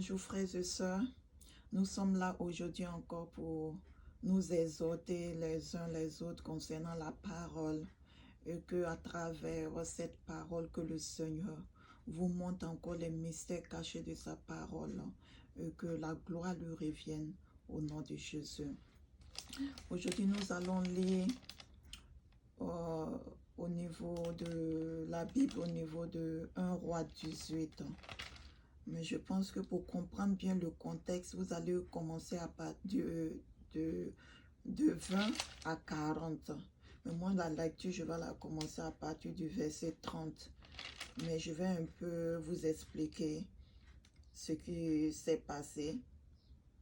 Bonjour frères et sœurs, nous sommes là aujourd'hui encore pour nous exhorter les uns les autres concernant la parole et que à travers cette parole que le Seigneur vous montre encore les mystères cachés de sa parole et que la gloire lui revienne au nom de Jésus. Aujourd'hui nous allons lire au niveau de la Bible, au niveau de 1 Roi 18. Mais je pense que pour comprendre bien le contexte, vous allez commencer à partir de 20 à 40. Mais moi, la lecture, je vais la commencer à partir du verset 30. Mais je vais un peu vous expliquer ce qui s'est passé.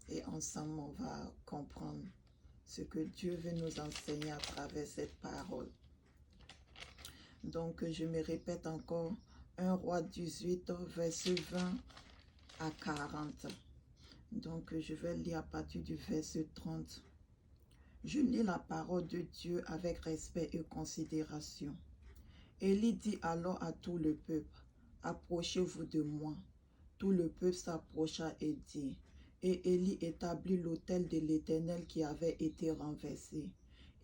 Et ensemble, on va comprendre ce que Dieu veut nous enseigner à travers cette parole. Donc, je me répète encore, 1 Roi 18, verset 20 à 40. Donc, je vais lire à partir du verset 30. Je lis la parole de Dieu avec respect et considération. Élie dit alors à tout le peuple, « Approchez-vous de moi. » Tout le peuple s'approcha et dit, et Élie établit l'autel de l'Éternel qui avait été renversé.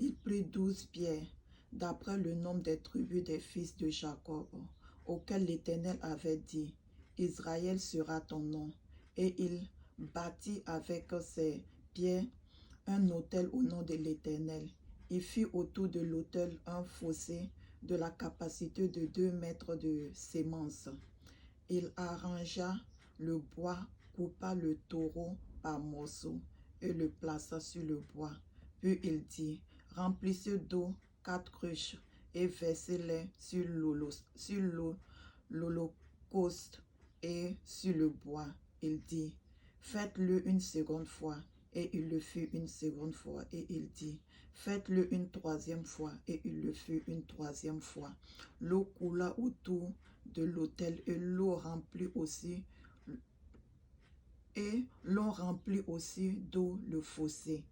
Il prit 12 pierres, d'après le nombre des tribus des fils de Jacob, auxquels l'Éternel avait dit, « Israël sera ton nom. » Et il bâtit avec ses pierres un autel au nom de l'Éternel. Il fit autour de l'autel un fossé de la capacité de 2 mètres de sémence. Il arrangea le bois, coupa le taureau par morceaux et le plaça sur le bois. Puis il dit, « Remplissez d'eau 4 cruches et versez-les sur l'holocauste et sur le bois. » Il dit, « Faites-le une seconde fois. » Et il le fit une seconde fois. Et il dit, « Faites-le une troisième fois. » Et il le fit une troisième fois. L'eau coula autour de l'autel et l'on remplit aussi d'eau le fossé.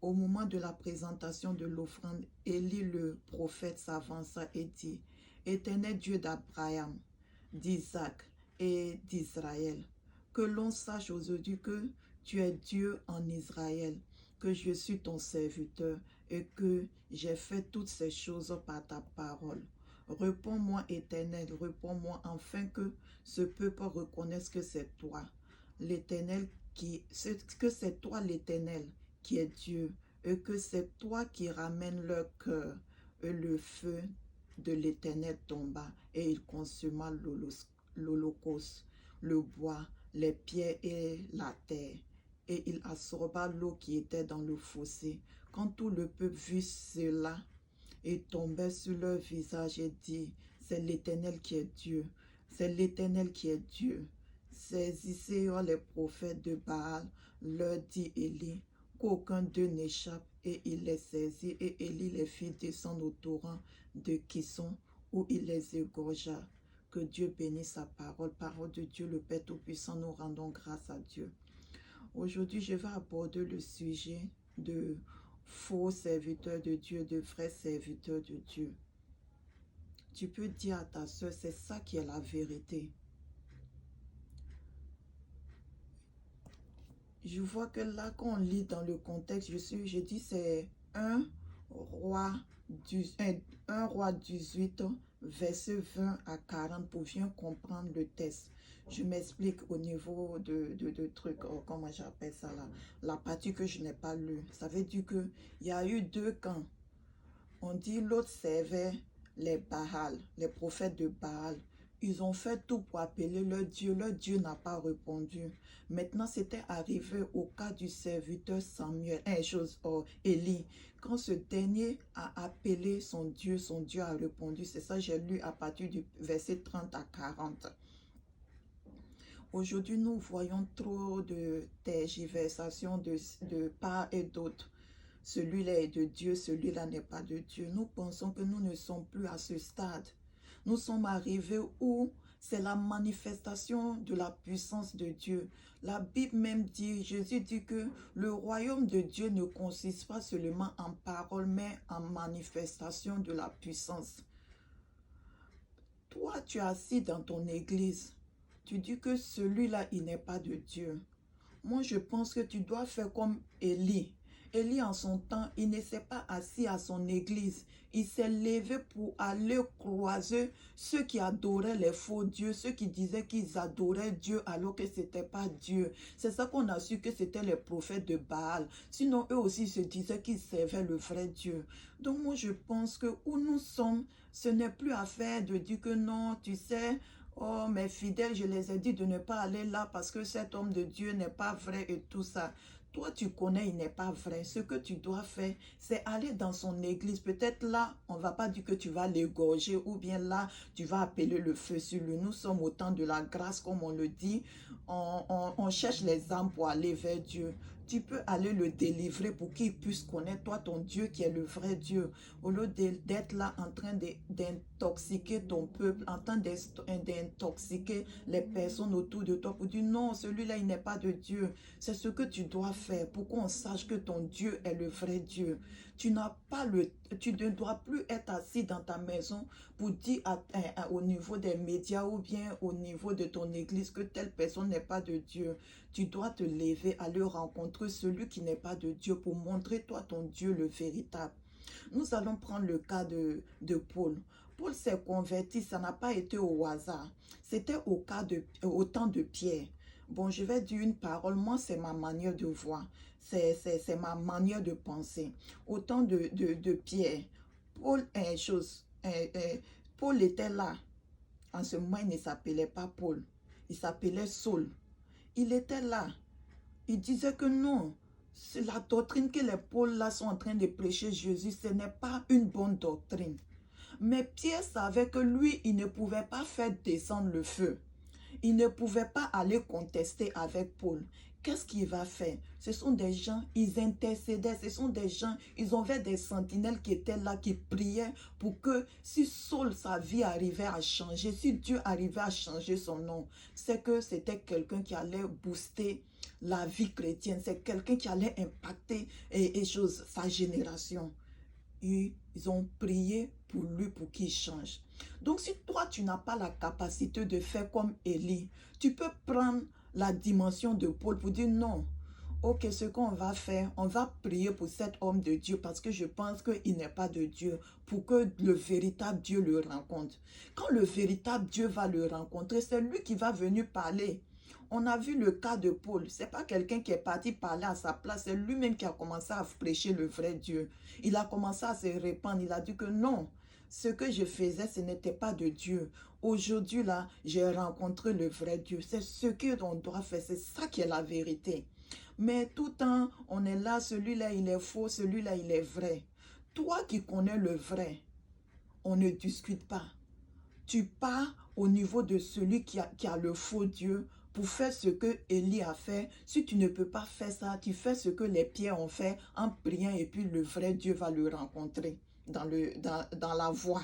Au moment de la présentation de l'offrande, Élie le prophète s'avança et dit, « Éternel Dieu d'Abraham, d'Isaac et d'Israël, que l'on sache aujourd'hui que tu es Dieu en Israël, que je suis ton serviteur et que j'ai fait toutes ces choses par ta parole. Réponds-moi, Éternel, réponds-moi, afin que ce peuple reconnaisse que c'est toi, l'Éternel, que c'est toi l'Éternel qui est Dieu, et que c'est toi qui ramènes leur cœur. » Et le feu de l'Éternel tomba, et il consuma l'holocauste, le bois, les pierres et la terre. Et il absorba l'eau qui était dans le fossé. Quand tout le peuple vit cela, il tombait sur leur visage et dit, « C'est l'Éternel qui est Dieu, c'est l'Éternel qui est Dieu. » Saisissez les prophètes de Baal, leur dit Élie, qu'aucun d'eux n'échappe. Et il les saisit, et Élie les fit descendre au torrent de Kison, où il les égorgea. Que Dieu bénisse sa parole. Parole de Dieu, le Père Tout-Puissant, nous rendons grâce à Dieu. Aujourd'hui, je vais aborder le sujet de faux serviteurs de Dieu, de vrais serviteurs de Dieu. Tu peux dire à ta soeur, c'est ça qui est la vérité. Je vois que là, quand on lit dans le contexte, je dis c'est 1 roi 18, verset 20 à 40 pour bien comprendre le texte. Je m'explique au niveau de trucs, comment j'appelle ça là, la partie que je n'ai pas lue. Ça veut dire qu'il y a eu 2 camps. On dit l'autre servait les Baal, les prophètes de Baal. Ils ont fait tout pour appeler leur Dieu n'a pas répondu. Maintenant, c'était arrivé au cas du serviteur Samuel, Élie. Quand ce dernier a appelé son Dieu a répondu. C'est ça, j'ai lu à partir du verset 30 à 40. Aujourd'hui, nous voyons trop de tergiversations de part et d'autre. Celui-là est de Dieu, celui-là n'est pas de Dieu. Nous pensons que nous ne sommes plus à ce stade. Nous sommes arrivés où c'est la manifestation de la puissance de Dieu. La Bible même dit, Jésus dit que le royaume de Dieu ne consiste pas seulement en parole, mais en manifestation de la puissance. Toi, tu es assis dans ton église. Tu dis que celui-là, il n'est pas de Dieu. Moi, je pense que tu dois faire comme Élie. Élie, en son temps, il ne s'est pas assis à son église. Il s'est levé pour aller croiser ceux qui adoraient les faux dieux, ceux qui disaient qu'ils adoraient Dieu alors que ce n'était pas Dieu. C'est ça qu'on a su que c'était les prophètes de Baal. Sinon, eux aussi se disaient qu'ils servaient le vrai Dieu. Donc moi, je pense que où nous sommes, ce n'est plus affaire de dire que non, tu sais, oh, mes fidèles, je les ai dit de ne pas aller là parce que cet homme de Dieu n'est pas vrai et tout ça. Toi, tu connais, il n'est pas vrai. Ce que tu dois faire, c'est aller dans son église. Peut-être là, on ne va pas dire que tu vas l'égorger ou bien là, tu vas appeler le feu sur lui. Nous sommes au temps de la grâce, comme on le dit. On cherche les âmes pour aller vers Dieu. Tu peux aller le délivrer pour qu'il puisse connaître toi, ton Dieu qui est le vrai Dieu. Au lieu d'être là en train d'intoxiquer ton peuple, en train d'intoxiquer les personnes autour de toi pour dire non, celui-là, il n'est pas de Dieu. C'est ce que tu dois faire pour qu'on sache que ton Dieu est le vrai Dieu. Tu ne dois plus être assis dans ta maison pour dire au niveau des médias ou bien au niveau de ton église que telle personne n'est pas de Dieu. Tu dois te lever, aller rencontrer celui qui n'est pas de Dieu pour montrer toi ton Dieu le véritable. Nous allons prendre le cas de Paul. Paul s'est converti, ça n'a pas été au hasard. C'était au temps de Pierre. Bon, je vais dire une parole, moi c'est ma manière de voir, c'est ma manière de penser. Au temps de Pierre, Paul, Paul était là. En ce moment, il ne s'appelait pas Paul, il s'appelait Saul. Il était là. Il disait que non, c'est la doctrine que les Pauls là sont en train de prêcher Jésus, ce n'est pas une bonne doctrine. Mais Pierre savait que lui, il ne pouvait pas faire descendre le feu. Il ne pouvait pas aller contester avec Paul. Qu'est-ce qu'il va faire? Ce sont des gens, ils intercédaient, ce sont des gens, ils avaient des sentinelles qui étaient là, qui priaient pour que si Saul, sa vie arrivait à changer, si Dieu arrivait à changer son nom, c'est que c'était quelqu'un qui allait booster la vie chrétienne, c'est quelqu'un qui allait impacter sa génération. Ils ont prié pour lui, pour qu'il change. Donc, si toi, tu n'as pas la capacité de faire comme Élie, tu peux prendre la dimension de Paul pour dire non. Ok, ce qu'on va faire, on va prier pour cet homme de Dieu parce que je pense qu'il n'est pas de Dieu, pour que le véritable Dieu le rencontre. Quand le véritable Dieu va le rencontrer, c'est lui qui va venir parler. On a vu le cas de Paul. Ce n'est pas quelqu'un qui est parti parler à sa place. C'est lui-même qui a commencé à prêcher le vrai Dieu. Il a commencé à se répandre. Il a dit que non, ce que je faisais, ce n'était pas de Dieu. Aujourd'hui, là, j'ai rencontré le vrai Dieu. C'est ce qu'on doit faire. C'est ça qui est la vérité. Mais tout le temps, on est là, celui-là, il est faux, celui-là, il est vrai. Toi qui connais le vrai, on ne discute pas. Tu pars au niveau de celui qui a le faux Dieu pour faire ce que Élie a fait. Si tu ne peux pas faire ça, tu fais ce que les pierres ont fait en priant et puis le vrai Dieu va le rencontrer dans la voie.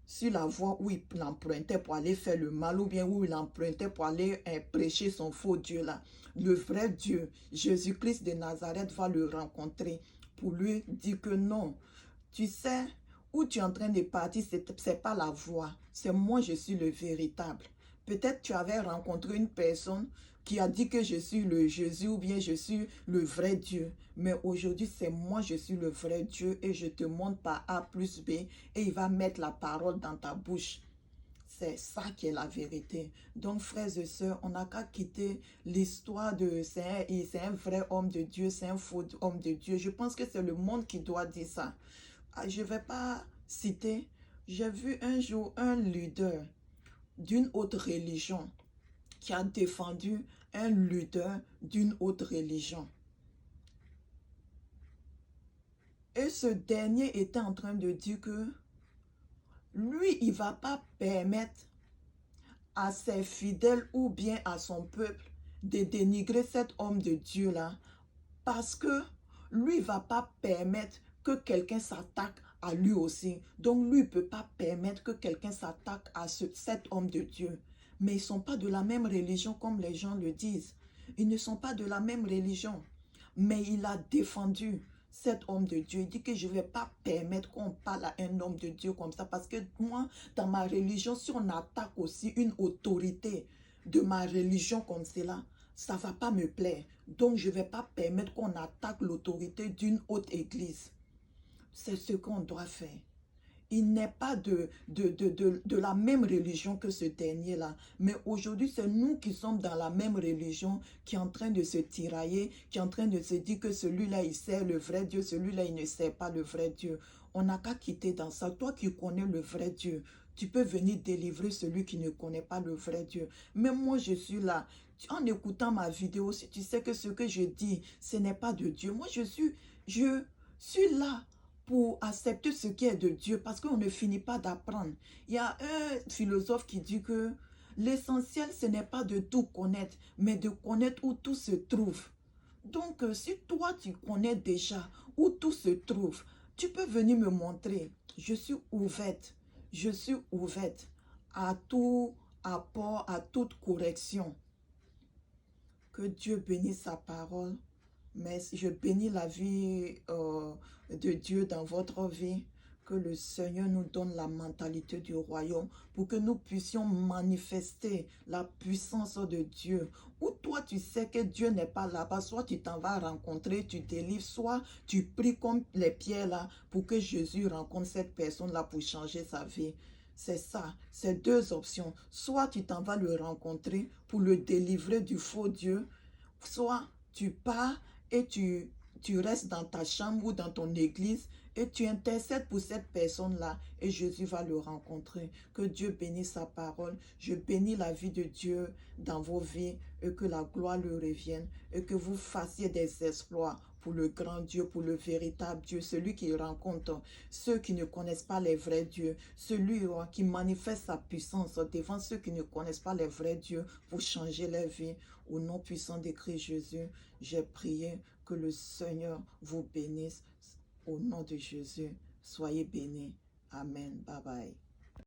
Sur la voie où il empruntait pour aller faire le mal ou bien où il empruntait pour aller prêcher son faux Dieu là. Le vrai Dieu, Jésus-Christ de Nazareth va le rencontrer pour lui dire que non, tu sais, où tu es en train de partir, ce n'est pas la voie. C'est moi, je suis le véritable. Peut-être tu avais rencontré une personne qui a dit que je suis le Jésus ou bien je suis le vrai Dieu. Mais aujourd'hui, c'est moi, je suis le vrai Dieu et je te montre par A plus B et il va mettre la parole dans ta bouche. C'est ça qui est la vérité. Donc, frères et sœurs, on n'a qu'à quitter l'histoire de c'est un vrai homme de Dieu, c'est un faux homme de Dieu. Je pense que c'est le monde qui doit dire ça. Je ne vais pas citer. J'ai vu un jour un leader d'une autre religion qui a défendu un leader d'une autre religion. Et ce dernier était en train de dire que lui, il ne va pas permettre à ses fidèles ou bien à son peuple de dénigrer cet homme de Dieu-là parce que lui ne va pas permettre que quelqu'un s'attaque à lui aussi. Donc lui ne peut pas permettre que quelqu'un s'attaque à cet homme de Dieu. Mais ils ne sont pas de la même religion comme les gens le disent. Ils ne sont pas de la même religion. Mais il a défendu cet homme de Dieu. Il dit que je ne vais pas permettre qu'on parle à un homme de Dieu comme ça. Parce que moi, dans ma religion, si on attaque aussi une autorité, de ma religion comme cela, ça ne va pas me plaire. Donc, je ne vais pas permettre qu'on attaque l'autorité d'une autre église. C'est ce qu'on doit faire. Il n'est pas de la même religion que ce dernier-là. Mais aujourd'hui, c'est nous qui sommes dans la même religion qui est en train de se tirailler, qui est en train de se dire que celui-là, il sert le vrai Dieu, celui-là, il ne sert pas le vrai Dieu. On n'a qu'à quitter dans ça. Toi qui connais le vrai Dieu, tu peux venir délivrer celui qui ne connaît pas le vrai Dieu. Mais moi, je suis là. En écoutant ma vidéo, si tu sais que ce que je dis, ce n'est pas de Dieu. Moi, je suis là pour accepter ce qui est de Dieu, parce qu'on ne finit pas d'apprendre. Il y a un philosophe qui dit que l'essentiel, ce n'est pas de tout connaître, mais de connaître où tout se trouve. Donc, si toi, tu connais déjà où tout se trouve, tu peux venir me montrer. Je suis ouverte. Je suis ouverte à tout apport, à toute correction. Que Dieu bénisse sa parole. Mais je bénis la vie de Dieu dans votre vie. Que le Seigneur nous donne la mentalité du royaume pour que nous puissions manifester la puissance de Dieu. Ou toi, tu sais que Dieu n'est pas là-bas, soit tu t'en vas rencontrer, tu délivres, soit tu pries comme les pierres là pour que Jésus rencontre cette personne-là pour changer sa vie. C'est ça, c'est deux options. Soit tu t'en vas le rencontrer pour le délivrer du faux Dieu, soit tu pars et tu restes dans ta chambre ou dans ton église et tu intercèdes pour cette personne-là et Jésus va le rencontrer. Que Dieu bénisse sa parole. Je bénis la vie de Dieu dans vos vies et que la gloire lui revienne et que vous fassiez des exploits pour le grand Dieu, pour le véritable Dieu, celui qui rencontre ceux qui ne connaissent pas les vrais dieux, celui qui manifeste sa puissance devant ceux qui ne connaissent pas les vrais dieux pour changer leur vie. Au nom puissant de Christ Jésus, j'ai prié que le Seigneur vous bénisse. Au nom de Jésus, soyez bénis. Amen. Bye bye.